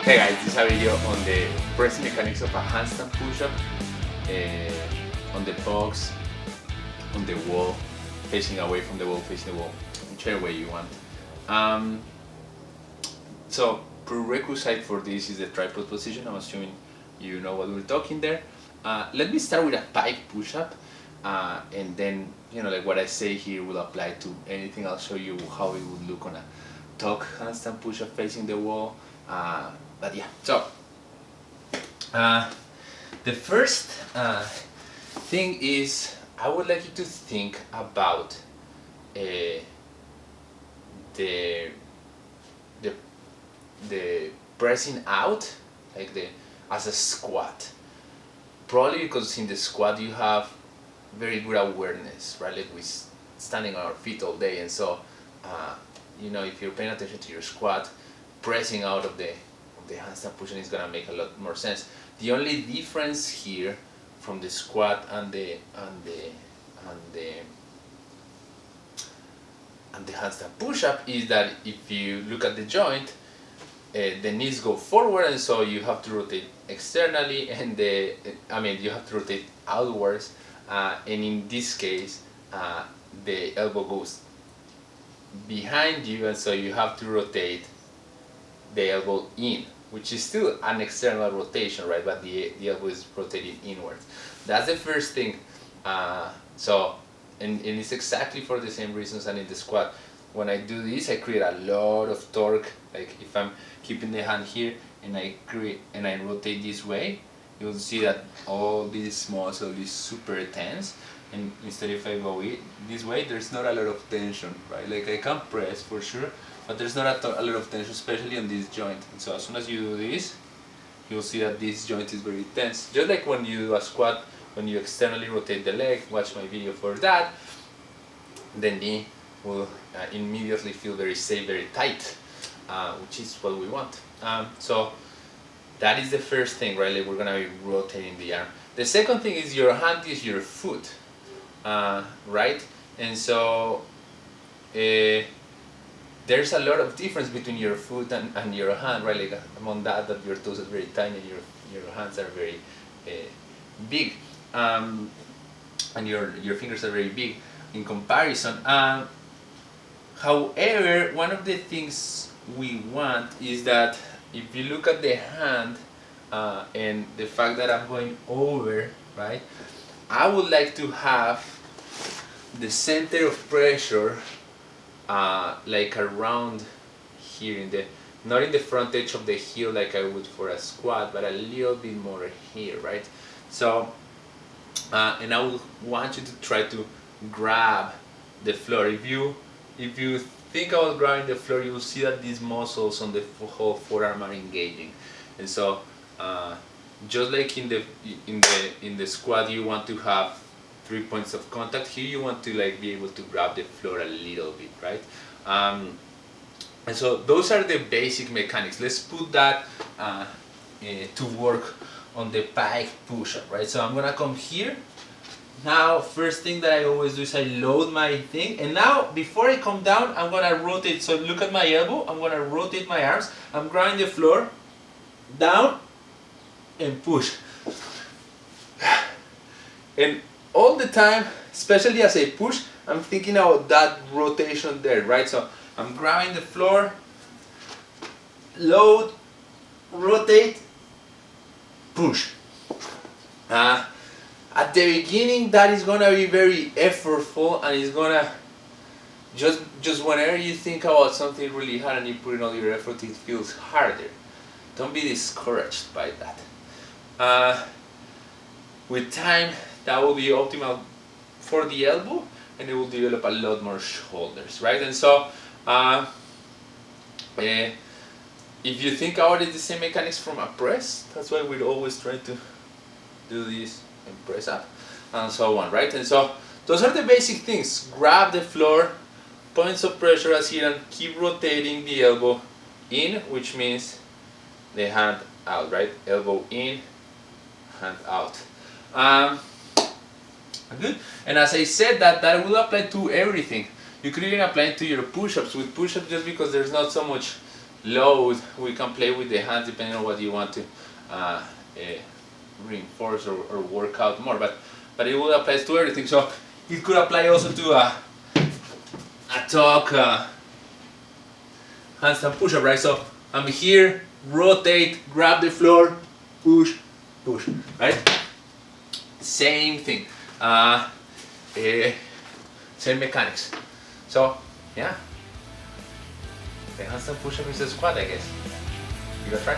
Hey guys, this is a video on the pressing mechanics of a handstand push-up on the box, on the wall, facing away from the wall, facing the wall, whichever way you want. So prerequisite for this is the tripod position. I'm assuming you know what we're talking there. Let me start with a pike push-up, and then like what I say here will apply to anything. I'll show you how it would look on a tuck handstand push-up facing the wall. But yeah, so the first thing is I would like you to think about the pressing out, like as a squat. Probably because in the squat you have very good awareness, right? Like we're standing on our feet all day, and so if you're paying attention to your squat, pressing out of the handstand push is gonna make a lot more sense. The only difference here from the squat and the handstand push-up is that if you look at the joint, the knees go forward, and so you have to rotate externally, and you have to rotate outwards, and in this case the elbow goes behind you, and so you have to rotate the elbow in, which is still an external rotation, right? But the elbow is rotating inwards. That's the first thing. And it's exactly for the same reasons as in the squat. When I do this, I create a lot of torque. Like if I'm keeping the hand here and I rotate this way, you'll see that all these muscles is super tense. And instead, if I go this way, there's not a lot of tension, right? Like I can press for sure, but there's not a lot of tension, especially on this joint. And so as soon as you do this, you'll see that this joint is very tense. Just like when you do a squat, when you externally rotate the leg, watch my video for that, the knee will immediately feel very safe, very tight, which is what we want. So that is the first thing, right? Like we're gonna be rotating the arm. The second thing is your hand is your foot, right? And so there's a lot of difference between your foot and your hand, right? Like among that your toes are very tiny and your hands are very big, and your fingers are very big in comparison. However, one of the things we want is that if you look at the hand and the fact that I'm going over, right? I would like to have the center of pressure like around here, not in the front edge of the heel like I would for a squat, but a little bit more here, right? So and I would want you to try to grab the floor. If you think about grabbing the floor, you will see that these muscles on the whole forearm are engaging, and so just like in the squat, you want to have 3 points of contact. Here you want to be able to grab the floor a little bit, right? And so those are the basic mechanics. Let's put that to work on the pike push-up, right? So I'm gonna come here. Now, first thing that I always do is I load my thing, and now before I come down, I'm gonna rotate. So look at my elbow. I'm gonna rotate my arms. I'm grabbing the floor, down, and push. And all the time, especially as I push, I'm thinking about that rotation there, right? So I'm grabbing the floor, load, rotate, push. At the beginning, that is gonna be very effortful, and it's gonna just whenever you think about something really hard and you put in all your effort, it feels harder. Don't be discouraged by that. With time, that will be optimal for the elbow, and it will develop a lot more shoulders, right? And so if you think about it, the same mechanics from a press, that's why we'd always try to do this and press up and so on, right? And so those are the basic things. Grab the floor, points of pressure as here, and keep rotating the elbow in, which means the hand out, right? Elbow in, hand out. Good. And as I said, that will apply to everything. You could even apply it to your push-ups. With push-ups, just because there's not so much load, we can play with the hands depending on what you want to reinforce or work out more. But it will apply to everything. So it could apply also to a talk handstand push-up, right? So I'm here, rotate, grab the floor, push, push, right? Same thing. Same mechanics. So yeah, the handstand push-up is a squat, I guess. Give it a try.